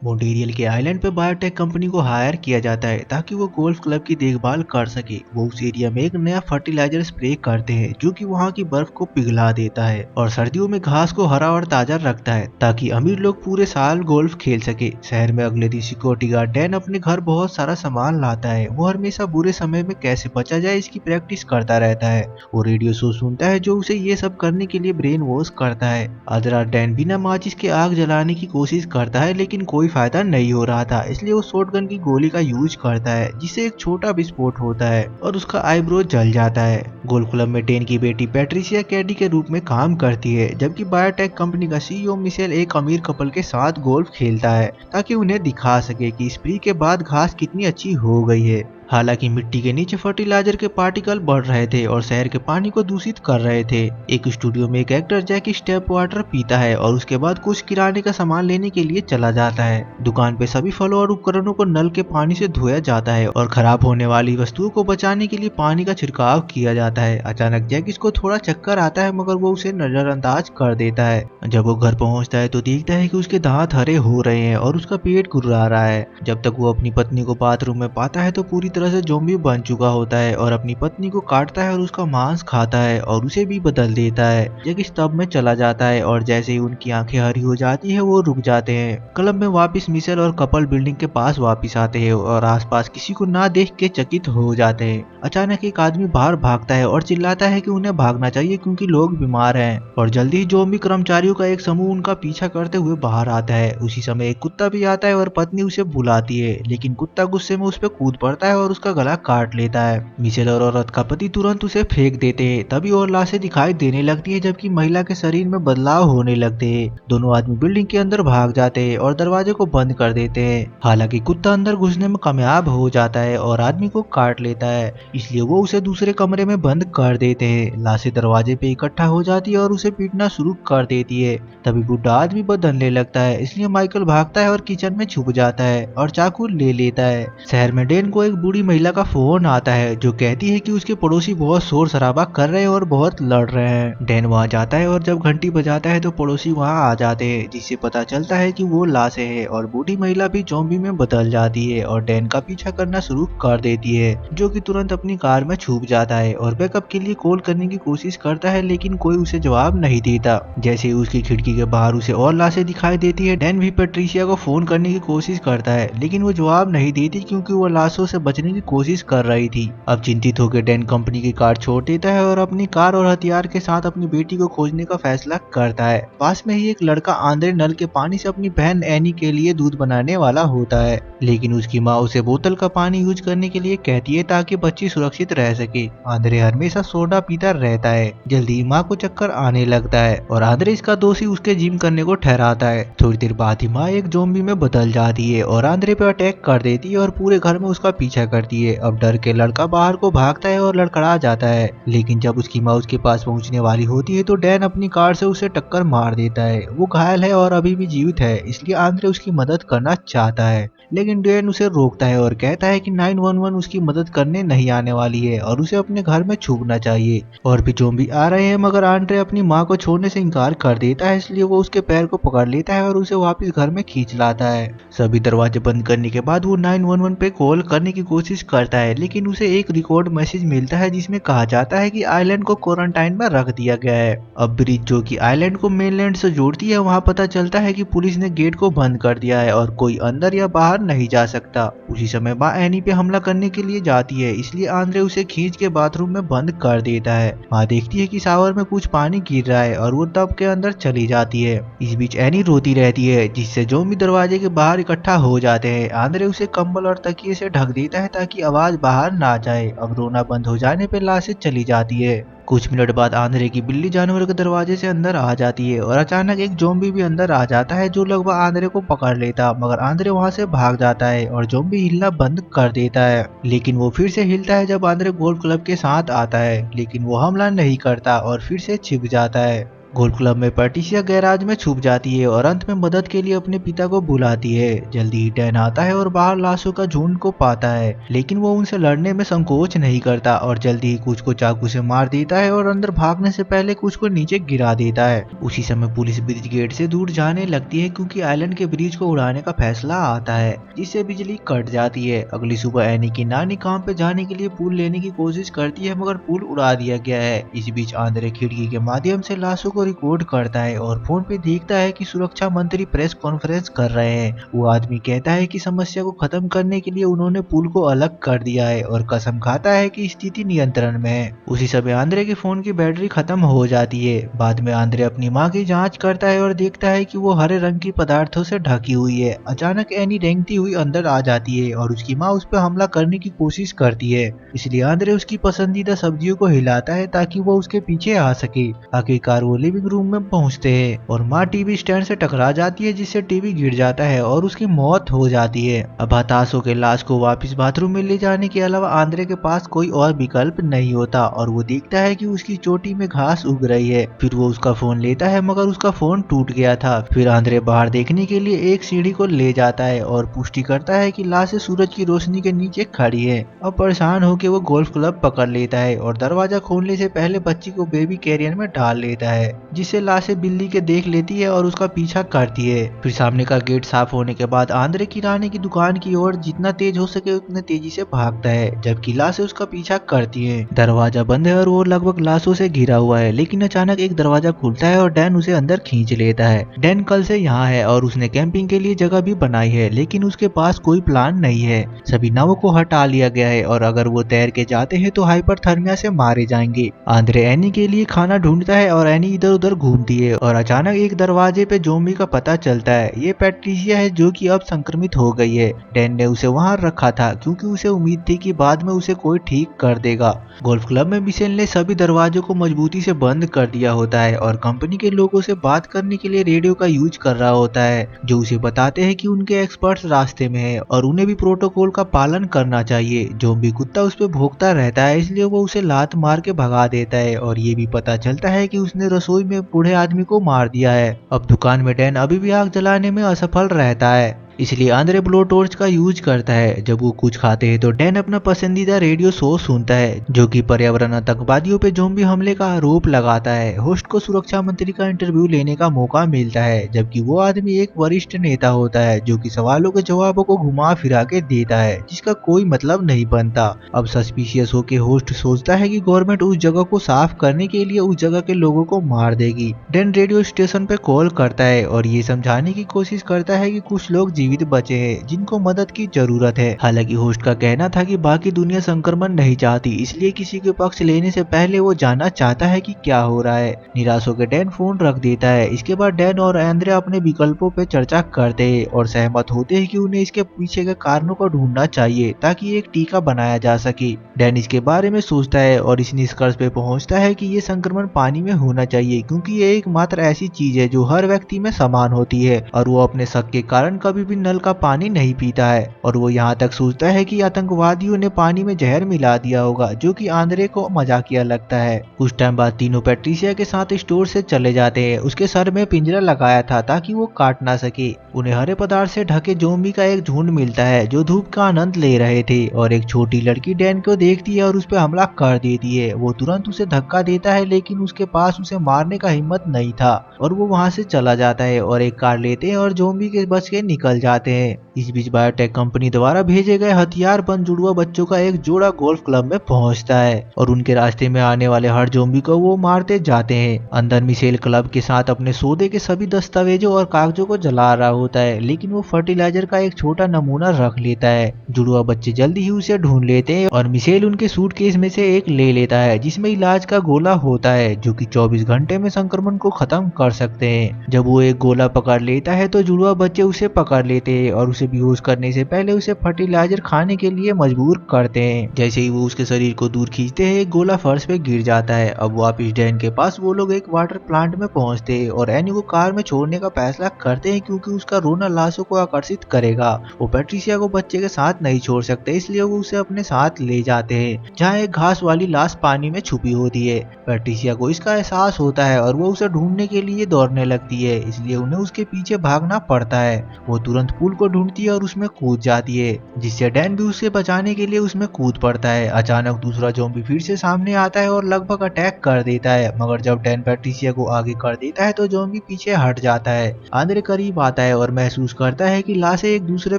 मोंटेरियल के आइलैंड पे biotech company को हायर किया जाता है ताकि वो गोल्फ क्लब की देखभाल कर सके। वो उस एरिया में एक नया फर्टिलाइजर स्प्रे करते हैं जो कि वहाँ की बर्फ को पिघला देता है और सर्दियों में घास को हरा और ताजा रखता है ताकि अमीर लोग पूरे साल गोल्फ खेल सके। शहर में अगले दिन सिक्योरिटी गार्ड डैन अपने घर बहुत सारा सामान लाता है। वो हमेशा बुरे समय में कैसे बचा जाए इसकी प्रैक्टिस करता रहता है। वो रेडियो शो सुनता है जो उसे ये सब करने के लिए ब्रेन वॉश करता है। आधी रात डैन बिना माचिस के आग जलाने की कोशिश करता है लेकिन कोई फायदा नहीं हो रहा था, इसलिए वो शॉटगन की गोली का यूज करता है जिससे एक छोटा विस्फोट होता है और उसका आईब्रो जल जाता है। गोल्फ क्लब में डैन की बेटी पैट्रिशिया कैडी के रूप में काम करती है जबकि बायोटेक कंपनी का सीईओ मिशेल एक अमीर कपल के साथ गोल्फ खेलता है ताकि उन्हें दिखा सके कि स्प्रे के बाद घास कितनी अच्छी हो गई है। हालांकि मिट्टी के नीचे फर्टिलाइजर के पार्टिकल बढ़ रहे थे और शहर के पानी को दूषित कर रहे थे। एक स्टूडियो में एक एक्टर जैकी स्टेप वाटर पीता है और उसके बाद कुछ किराने का सामान लेने के लिए चला जाता है। दुकान पे सभी फलों और उपकरणों को नल के पानी से धोया जाता है और खराब होने वाली वस्तुओं को बचाने के लिए पानी का छिड़काव किया जाता है। अचानक जैकी को थोड़ा चक्कर आता है मगर वो उसे नजरअंदाज कर देता है। जब वो घर पहुंचता है तो देखता है कि उसके दांत हरे हो रहे हैं और उसका पेट गुर्रा रहा है। जब तक वो अपनी पत्नी को बाथरूम में पाता है तो पूरी तरह से ज़ॉम्बी बन चुका होता है और अपनी पत्नी को काटता है और उसका मांस खाता है और उसे भी बदल देता है। जैक इस तब में चला जाता है और जैसे ही उनकी आंखें हरी हो जाती है वो रुक जाते हैं। क्लब में वापस मिशेल और कपल बिल्डिंग के पास वापस आते हैं और आसपास किसी को ना देख के चकित हो जाते हैं। अचानक एक आदमी बाहर भागता है और चिल्लाता है कि उन्हें भागना चाहिए क्योंकि लोग बीमार हैं और जल्दी ही ज़ॉम्बी कर्मचारियों का एक समूह उनका पीछा करते हुए बाहर आता है। उसी समय एक कुत्ता भी आता है और पत्नी उसे बुलाती है लेकिन कुत्ता गुस्से में उस पर कूद पड़ता है और उसका गला काट लेता है। मिशेल और औरत का पति तुरंत उसे फेंक देते हैं। तभी और लाशें दिखाई देने लगती है जबकि महिला के शरीर में बदलाव होने लगते हैं। दोनों आदमी बिल्डिंग के अंदर भाग जाते हैं और दरवाजे को बंद कर देते हैं। हालांकि कुत्ता अंदर घुसने में कामयाब हो जाता है और आदमी को काट लेता है, इसलिए वो उसे दूसरे कमरे में बंद कर देते हैं। लाशें दरवाजे पे इकट्ठा हो जाती है और उसे पीटना शुरू कर देती है। तभी बुढ़ा आदमी बदलने लगता है, इसलिए माइकल भागता है और किचन में छुप जाता है और चाकू ले लेता है। शहर में डैन को एक बूढ़ी महिला का फोन आता है जो कहती है कि उसके पड़ोसी बहुत शोर शराबा कर रहे हैं और बहुत लड़ रहे हैं। डैन वहां जाता है और जब घंटी बजाता है तो पड़ोसी वहां आ जाते हैं जिससे पता चलता है कि वो लाशें हैं और बूढ़ी महिला भी ज़ॉम्बी में बदल जाती है और डैन का पीछा करना शुरू कर देती है जो कि तुरंत अपनी कार में छुप जाता है और बैकअप के लिए कॉल करने की कोशिश करता है लेकिन कोई उसे जवाब नहीं देता। जैसे ही उसकी खिड़की के बाहर उसे और लाशें दिखाई देती है डैन भी पैट्रिशिया को फोन करने की कोशिश करता है लेकिन वो जवाब नहीं देती क्योंकि वो लाशों से बचने की कोशिश कर रही थी। अब चिंतित होकर डैन कंपनी की कार छोड़ देता है और अपनी कार और हथियार के साथ अपनी बेटी को खोजने का फैसला करता है। पास में ही एक लड़का आंद्रे नल के पानी से अपनी बहन एनी के लिए दूध बनाने वाला होता है लेकिन उसकी माँ उसे बोतल का पानी यूज करने के लिए कहती है ताकि बच्ची सुरक्षित रह सके। आंद्रे हमेशा सोडा पीता रहता है। जल्दी ही माँ को चक्कर आने लगता है और आंद्रे इसका दोषी उसके जिम करने को ठहराता है। थोड़ी देर बाद ही माँ एक ज़ॉम्बी में बदल जाती है और आंद्रे पे अटैक कर देती है और पूरे घर में उसका पीछा करती है। अब डर के लड़का बाहर को भागता है और लड़खड़ा जाता है लेकिन जब उसकी माँ उसके पास पहुंचने वाली होती है तो डैन अपनी कार से उसे टक्कर मार देता है। वो घायल है और अभी भी जीवित है, इसलिए आंद्रे उसकी मदद करना चाहता है लेकिन डैन उसे रोकता है और कहता है कि 911 उसकी मदद करने नहीं आने वाली है और उसे अपने घर में छुपना चाहिए। और भी ज़ॉम्बी आ रहे हैं मगर आंद्रे अपनी माँ को छोड़ने से इनकार कर देता है, इसलिए वो उसके पैर को पकड़ लेता है और उसे वापस घर में खींच लाता है। सभी दरवाजे बंद करने के बाद वो 911 पे कॉल करने की कोशिश करता है लेकिन उसे एक रिकॉर्ड मैसेज मिलता है जिसमें कहा जाता है कि आइलैंड को क्वारंटाइन में रख दिया गया है। अब ब्रिज जो कि आइलैंड को मेनलैंड से जोड़ती है वहां पता चलता है कि पुलिस ने गेट को बंद कर दिया है और कोई अंदर या बाहर नहीं जा सकता। उसी समय माँ एनी पे हमला करने के लिए जाती है, इसलिए आंद्रे उसे खींच के बाथरूम में बंद कर देता है। माँ देखती है कि शावर में कुछ पानी गिर रहा है और वो तब के अंदर चली जाती है। इस बीच एनी रोती रहती है जिससे ज़ॉम्बी दरवाजे के बाहर इकट्ठा हो जाते हैं। आंद्रे उसे कंबल और तकिए से ढक देता है ताकि आवाज बाहर ना जाए। अब रोना बंद हो जाने पर लाशें चली जाती है। कुछ मिनट बाद आंद्रे की बिल्ली जानवरों के दरवाजे से अंदर आ जाती है और अचानक एक ज़ॉम्बी भी अंदर आ जाता है जो लगभग आंद्रे को पकड़ लेता मगर आंद्रे वहां से भाग जाता है और ज़ॉम्बी हिलना बंद कर देता है। लेकिन वो फिर से हिलता है जब आंद्रे गोल्फ क्लब के साथ आता है लेकिन वो हमला नहीं करता और फिर से छिप जाता है। गोल्फ क्लब में पैट्रिशिया गैराज में छुप जाती है और अंत में मदद के लिए अपने पिता को बुलाती है। जल्दी ही डैन आता है और बाहर लाशों का झुंड को पाता है, लेकिन वो उनसे लड़ने में संकोच नहीं करता और जल्दी ही कुछ को चाकू से मार देता है और अंदर भागने से पहले कुछ को नीचे गिरा देता है। उसी समय पुलिस ब्रिज गेट से दूर जाने लगती है क्योंकि आइलैंड के ब्रिज को उड़ाने का फैसला आता है, जिससे बिजली कट जाती है। अगली सुबह एनी की नानी काम पे जाने के लिए पुल लेने की कोशिश करती है, मगर पुल उड़ा दिया गया है। इस बीच आंद्रे खिड़की के माध्यम से लाशों को रिकॉर्ड करता है और फोन पे देखता है कि सुरक्षा मंत्री प्रेस कॉन्फ्रेंस कर रहे हैं। वो आदमी कहता है कि समस्या को खत्म करने के लिए उन्होंने पुल को अलग कर दिया है और कसम खाता है कि स्थिति नियंत्रण में है। उसी समय आंद्रे के फोन की बैटरी खत्म हो जाती है। बाद में आंद्रे अपनी माँ की जांच करता है और देखता है कि वो हरे रंग की पदार्थों से ढकी हुई है। अचानक एनी रेंगती हुई अंदर आ जाती है और उसकी माँ उस पर हमला करने की कोशिश करती है, इसलिए आंद्रे उसकी पसंदीदा सब्जियों को हिलाता है ताकि वो उसके पीछे आ सके। आखिरकार वो लिविंग रूम में पहुंचते हैं और माँ टीवी स्टैंड से टकरा जाती है, जिससे टीवी गिर जाता है और उसकी मौत हो जाती है। अब हताश होकर लाश को वापस बाथरूम में ले जाने के अलावा आंद्रे के पास कोई और विकल्प नहीं होता और वो देखता है कि उसकी चोटी में घास उग रही है। फिर वो उसका फोन लेता है, मगर उसका फोन टूट गया था। फिर आंद्रे बाहर देखने के लिए एक सीढ़ी को ले जाता है और पुष्टि करता है कि लाश सूरज की रोशनी के नीचे खड़ी है। अब परेशान होकर वो गोल्फ क्लब पकड़ लेता है और दरवाजा खोलने से पहले बच्ची को बेबी कैरियर में डाल लेता है, जिससे लाशें बिल्ली के देख लेती है और उसका पीछा करती है। फिर सामने का गेट साफ होने के बाद आंद्रे किराने की दुकान की ओर जितना तेज हो सके उतने तेजी से भागता है, जबकि लाशें उसका पीछा करती है। दरवाजा बंद है और वो लगभग लाशों से घिरा हुआ है, लेकिन अचानक एक दरवाजा खुलता है और डैन उसे अंदर खींच लेता है। डैन कल से यहाँ है और उसने कैंपिंग के लिए जगह भी बनाई है, लेकिन उसके पास कोई प्लान नहीं है। सभी नावों को हटा लिया गया है और अगर वो तैर के जाते हैं तो हाइपरथर्मिया से मारे जाएंगे। आंद्रे एनी के लिए खाना ढूंढता है और एनी इधर उधर घूमती है और अचानक एक दरवाजे पे ज़ॉम्बी का पता चलता है। ये पैट्रिशिया है जो कि अब संक्रमित हो गई है। डैन ने उसे वहां रखा था क्योंकि उसे उम्मीद थी कि बाद में उसे कोई ठीक कर देगा। गोल्फ क्लब में मिशेल ने सभी दरवाजों को मजबूती से बंद कर दिया होता है और कंपनी के लोगों से बात करने के लिए रेडियो का यूज कर रहा होता है, जो उसे बताते हैं कि उनके एक्सपर्ट्स रास्ते में है और उन्हें भी प्रोटोकॉल का पालन करना चाहिए। ज़ॉम्बी कुत्ता उस पर भौंकता रहता है, इसलिए वो उसे लात मार के भगा देता है और ये भी पता चलता है कि उसने रसोई में बूढ़े आदमी को मार दिया है। अब दुकान में डैन अभी भी आग जलाने में असफल रहता है, इसलिए आंद्रे ब्लो टॉर्च का यूज करता है। जब वो कुछ खाते हैं तो डैन अपना पसंदीदा रेडियो शो सुनता है, जो कि पर्यावरण आतंकवादियों पे ज़ॉम्बी हमले का आरोप लगाता है। होस्ट को सुरक्षा मंत्री का इंटरव्यू लेने का मौका मिलता है, जबकि वो आदमी एक वरिष्ठ नेता होता है जो कि सवालों के जवाबों को घुमा फिरा के देता है, जिसका कोई मतलब नहीं बनता। अब सस्पिशियस होकर होस्ट सोचता है कि गवर्नमेंट उस जगह को साफ करने के लिए उस जगह के लोगों को मार देगी। डैन रेडियो स्टेशन पे कॉल करता है और ये समझाने की कोशिश करता है कि कुछ लोग जीवित बचे हैं जिनको मदद की जरूरत है। हालांकि होस्ट का कहना था कि बाकी दुनिया संक्रमण नहीं चाहती, इसलिए किसी के पक्ष लेने से पहले वो जानना चाहता है कि क्या हो रहा है। निराश होकर डैन फोन रख देता है। इसके बाद डैन और आंद्रे अपने विकल्पों पे चर्चा करते हैं और सहमत होते हैं कि उन्हें इसके पीछे के कारणों को ढूंढना चाहिए ताकि एक टीका बनाया जा सके। डैन इसके बारे में सोचता है और इस निष्कर्ष पे पहुंचता है कि ये संक्रमण पानी में होना चाहिए, क्योंकि ये एकमात्र ऐसी चीज है जो हर व्यक्ति में समान होती है और वो अपने शक के कारण कभी भी नल का पानी नहीं पीता है। और वो यहाँ तक सोचता है कि आतंकवादियों ने पानी में जहर मिला दिया होगा, जो कि आंद्रे को मजाकिया लगता है। कुछ टाइम बाद तीनों पैट्रिशिया के साथ स्टोर से चले जाते हैं। उसके सर में पिंजरा लगाया था ताकि वो काट ना सके। उन्हें हरे पदार्थ से ढके ज़ॉम्बी का एक झुंड मिलता है जो धूप का आनंद ले रहे थे और एक छोटी लड़की डैन को देखती है और उस पर हमला कर देती है। वो तुरंत उसे धक्का देता है, लेकिन उसके पास उसे मारने का हिम्मत नहीं था और वो वहां से चला जाता है और एक कार लेते हैं और ज़ॉम्बी के बच के निकल जाते हैं। इस बीच बायोटेक कंपनी द्वारा भेजे गए हथियार बंद जुड़वा बच्चों का एक जोड़ा गोल्फ क्लब में पहुंचता है और उनके रास्ते में आने वाले हर ज़ॉम्बी को वो मारते जाते हैं। अंदर मिशेल क्लब के साथ अपने सौदे के सभी दस्तावेजों और कागजों को जला रहा होता है, लेकिन वो फर्टिलाइजर का एक छोटा नमूना रख लेता है। जुड़वा बच्चे जल्दी ही उसे ढूंढ लेते हैं और मिशेल उनके सूटकेस में से एक ले लेता है जिसमें इलाज का गोला होता है, जो कि 24 घंटे में संक्रमण को खत्म कर सकते हैं। जब वो एक गोला पकड़ लेता है तो जुड़वा बच्चे उसे पकड़ लेते हैं और उसे उसे बेहोश करने से पहले उसे फर्टिलाइजर खाने के लिए मजबूर करते हैं। जैसे ही वो उसके शरीर को दूर खींचते हैं, एक गोला फर्श पे गिर जाता है। अब वापिस डैन के पास वो लोग एक वाटर प्लांट में पहुंचते हैं और एनी को कार में छोड़ने का फैसला करते हैं क्योंकि उसका रोना लाशों को आकर्षित करेगा। वो पैट्रिशिया को बच्चे के साथ नहीं छोड़ सकते, इसलिए वो उसे अपने साथ ले जाते हैं जहाँ एक घास वाली लाश पानी में छुपी होती है। पैट्रिशिया को इसका एहसास होता है और वो उसे ढूंढने के लिए दौड़ने लगती है, इसलिए उन्हें उसके पीछे भागना पड़ता है। वो तुरंत पुल को ढूंढती है और उसमें कूद जाती है, जिससे डैन भी उसे बचाने के लिए उसमें कूद पड़ता है। अचानक दूसरा ज़ॉम्बी फिर से सामने आता है और लगभग अटैक कर देता है, मगर जब डैन पैट्रिशिया को आगे कर देता है तो ज़ॉम्बी पीछे हट जाता है। आंद्रे करीब आता है और महसूस करता है कि लाशें एक दूसरे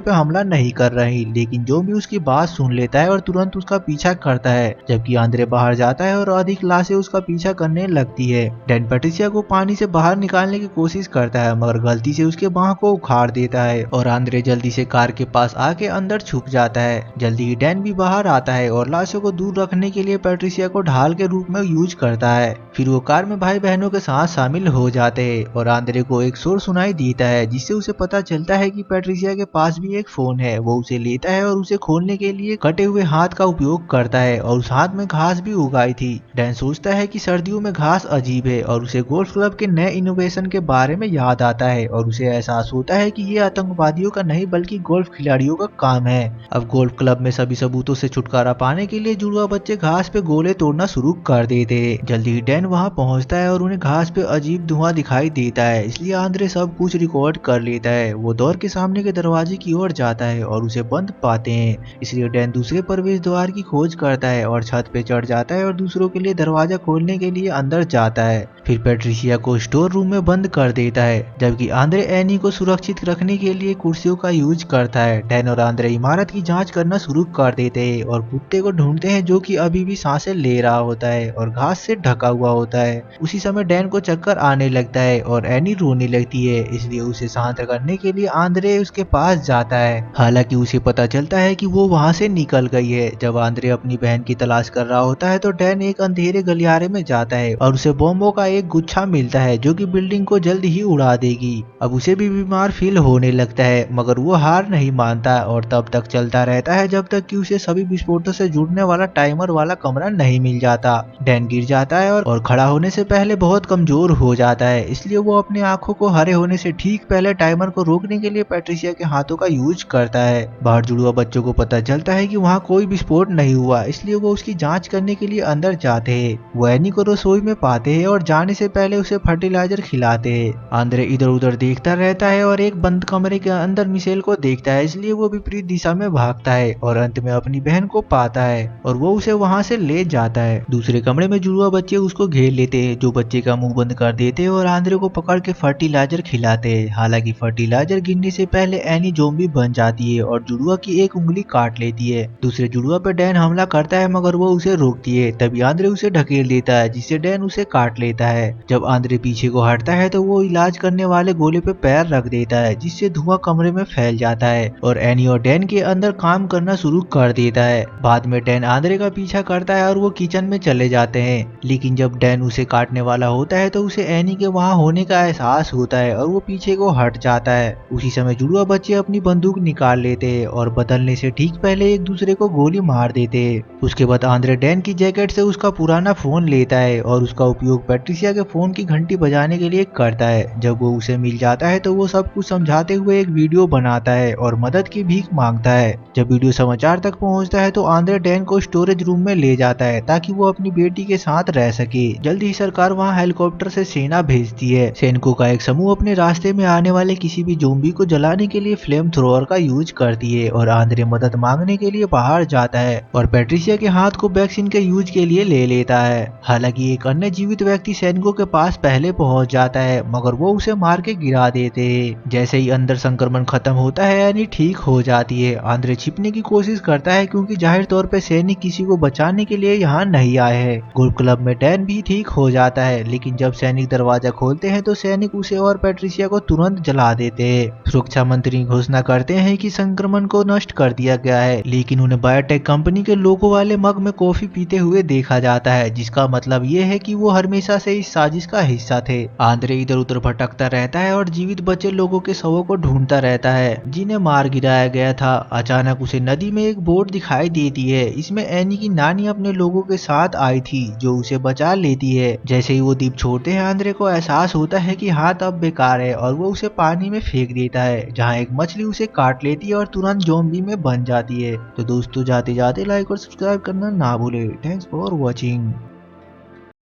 पे हमला नहीं कर रही, लेकिन ज़ॉम्बी उसकी बात सुन लेता है और तुरंत उसका पीछा करता है। जबकि आंद्रे बाहर जाता है और अधिक लाशें उसका पीछा करने लगती है। डैन पैट्रिशिया को पानी से बाहर निकालने की कोशिश करता है, मगर गलती से उसके बाह को उखाड़ देता है और आंद्रे जल्दी से कार के पास आके अंदर छुप जाता है। जल्दी ही डैन भी बाहर आता है और लाशों को दूर रखने के लिए पैट्रिशिया को ढाल के रूप में यूज करता है। फिर वो कार में भाई बहनों के साथ शामिल हो जाते हैं और आंद्रे को एक शोर सुनाई देता है, जिससे उसे पता चलता है कि पैट्रिशिया के पास भी एक फोन है। वो उसे लेता है और उसे खोलने के लिए कटे हुए हाथ का उपयोग करता है और उस हाथ में घास भी उगाई थी। डैन सोचता है कि सर्दियों में घास अजीब है और उसे गोल्फ क्लब के नए इनोवेशन के बारे में याद आता है और उसे एहसास होता है कि ये आतंकवादियों का नहीं बल्कि गोल्फ खिलाड़ियों का काम है। अब गोल्फ क्लब में सभी सबूतों से छुटकारा पाने के लिए जुड़वा बच्चे घास पे गोले तोड़ना शुरू कर देते हैं। जल्दी ही डैन वहां पहुंचता है और उन्हें घास पे अजीब धुआं दिखाई देता है, इसलिए आंद्रे सब कुछ रिकॉर्ड कर लेता है। वो दौर के सामने के दरवाजे की ओर जाता है और उसे बंद पाते हैं, इसलिए डैन दूसरे प्रवेश द्वार की खोज करता है और छत पे चढ़ जाता है और दूसरों के लिए दरवाजा खोलने के लिए अंदर जाता है। फिर पैट्रिशिया को स्टोर रूम में बंद कर देता है, जबकि आंद्रे एनी को सुरक्षित रखने के लिए कुर्सियों का यूज करता है। डैन और आंद्रे इमारत की जांच करना शुरू कर देते हैं और कुत्ते को ढूंढते हैं जो कि अभी भी सांसें ले रहा होता है और घास से ढका हुआ होता है। उसी समय डैन को चक्कर आने लगता है और एनी रोने लगती है, इसलिए उसे शांत करने के लिए आंद्रे उसके पास जाता है। हालांकि उसे पता चलता है कि वो वहां से निकल गई है। जब आंद्रे अपनी बहन की तलाश कर रहा होता है तो डैन एक अंधेरे गलियारे में जाता है और उसे बॉम्बों का एक गुच्छा मिलता है जो कि बिल्डिंग को जल्द ही उड़ा देगी। अब उसे भी बीमार फील होने लगता है, मगर वो हार नहीं मानता और तब तक चलता रहता है जब तक कि उसे सभी विस्फोटों से जुड़ने वाला टाइमर वाला कमरा नहीं मिल जाता। डैन गिर जाता है और खड़ा होने से पहले बहुत कमजोर हो जाता है, इसलिए वो अपनी आंखों को हरे होने से ठीक पहले टाइमर को रोकने के लिए पैट्रिशिया के हाथों का यूज करता है। बाहर जुड़वा बच्चों को पता चलता है कि वहाँ कोई विस्फोट नहीं हुआ, इसलिए वो उसकी जांच करने के लिए अंदर जाते हैं। वो एनी को रसोई में पाते हैं और जाने से पहले उसे फर्टिलाइजर खिलाते हैं। आंद्रे इधर उधर देखता रहता है और एक बंद कमरे के अंदर मिशेल को देखता है, इसलिए वो विपरीत दिशा में भागता है और अंत में अपनी बहन को पाता है और वो उसे वहां से ले जाता है। दूसरे कमरे में जुड़वा बच्चे उसको घेर लेते हैं, जो बच्चे का मुंह बंद कर देते हैं और आंद्रे को पकड़ के फर्टिलाइजर खिलाते हैं। हालांकि फर्टिलाइजर गिरने से पहले एनी ज़ॉम्बी बन जाती है और जुड़वा की एक उंगली काट लेती है। दूसरे जुड़वा पे डैन हमला करता है, मगर वो उसे रोकती है। तभी आंद्रे उसे ढकेल देता है, जिससे डैन उसे काट लेता है। जब आंद्रे पीछे को हटता है तो वो इलाज करने वाले गोले पे पैर रख देता है, जिससे धुआं कमरे में फैल जाता है और एनी और डैन के अंदर काम करना शुरू कर देता है। बाद में डैन आंद्रे का पीछा करता है और वो किचन में चले जाते हैं, लेकिन जब डैन उसे काटने वाला होता है तो उसे एनी के वहां होने का एहसास होता है और वो पीछे को हट जाता है। उसी समय जुड़वा बच्चे अपनी बंदूक निकाल लेते हैं और बदलने से ठीक पहले एक दूसरे को गोली मार देते हैं। उसके बाद आंद्रे डैन की जैकेट से उसका पुराना फोन लेता है और उसका उपयोग पैट्रिशिया के फोन की घंटी बजाने के लिए करता है। जब वो उसे मिल जाता है तो वो सब कुछ समझाते हुए एक वीडियो बनाता है और मदद की भीख मांगता है। जब वीडियो समाचार तक पहुंचता है तो आंद्रे डैन को स्टोरेज रूम में ले जाता है ताकि वो अपनी बेटी के साथ रह सके। जल्द ही सरकार वहां हेलीकॉप्टर से सेना भेजती है। सैनिकों का एक समूह अपने रास्ते में आने वाले किसी भी ज़ॉम्बी को जलाने के लिए फ्लेम थ्रोअर का यूज करती है और आंद्रे मदद मांगने के लिए बाहर जाता है और पैट्रिशिया के हाथ को वैक्सीन के यूज के लिए ले लेता है। हालांकि एक अन्य जीवित व्यक्ति सैनिकों के पास पहले पहुंच जाता है, मगर वो उसे मार के गिरा देते हैं। जैसे ही अंदर संक्रमण खत्म होता है यानी ठीक हो जाती है। आंद्रे छिपने की कोशिश करता है क्योंकि जाहिर तौर पे सैनिक किसी को बचाने के लिए यहाँ नहीं आए हैं। गोल्फ क्लब में डैन भी ठीक हो जाता है, लेकिन जब सैनिक दरवाजा खोलते हैं तो सैनिक उसे और पैट्रिशिया को तुरंत जला देते हैं। सुरक्षा मंत्री घोषणा करते हैं कि संक्रमण को नष्ट कर दिया गया है, लेकिन उन्हें बायोटेक कंपनी के लोगो वाले मग में कॉफी पीते हुए देखा जाता है, जिसका मतलब ये है कि वो हमेशा से इस साजिश का हिस्सा थे। आंद्रे इधर उधर भटकता रहता है और जीवित बचे लोगों के शवों को ढूंढता रहता है, जिन्हें मार गिराया गया था। अचानक उसे नदी में एक बोट दिखाई देती है। इसमें एनी की नानी अपने लोगों के साथ आई थी जो उसे बचा लेती है। जैसे ही वो द्वीप छोड़ते हैं आंद्रे को एहसास होता है कि हाथ अब बेकार है और वो उसे पानी में फेंक देता है, जहाँ एक मछली उसे काट लेती है और तुरंत ज़ॉम्बी में बन जाती है। तो दोस्तों जाते जाते लाइक और सब्सक्राइब करना ना भूले। Thanks for watching.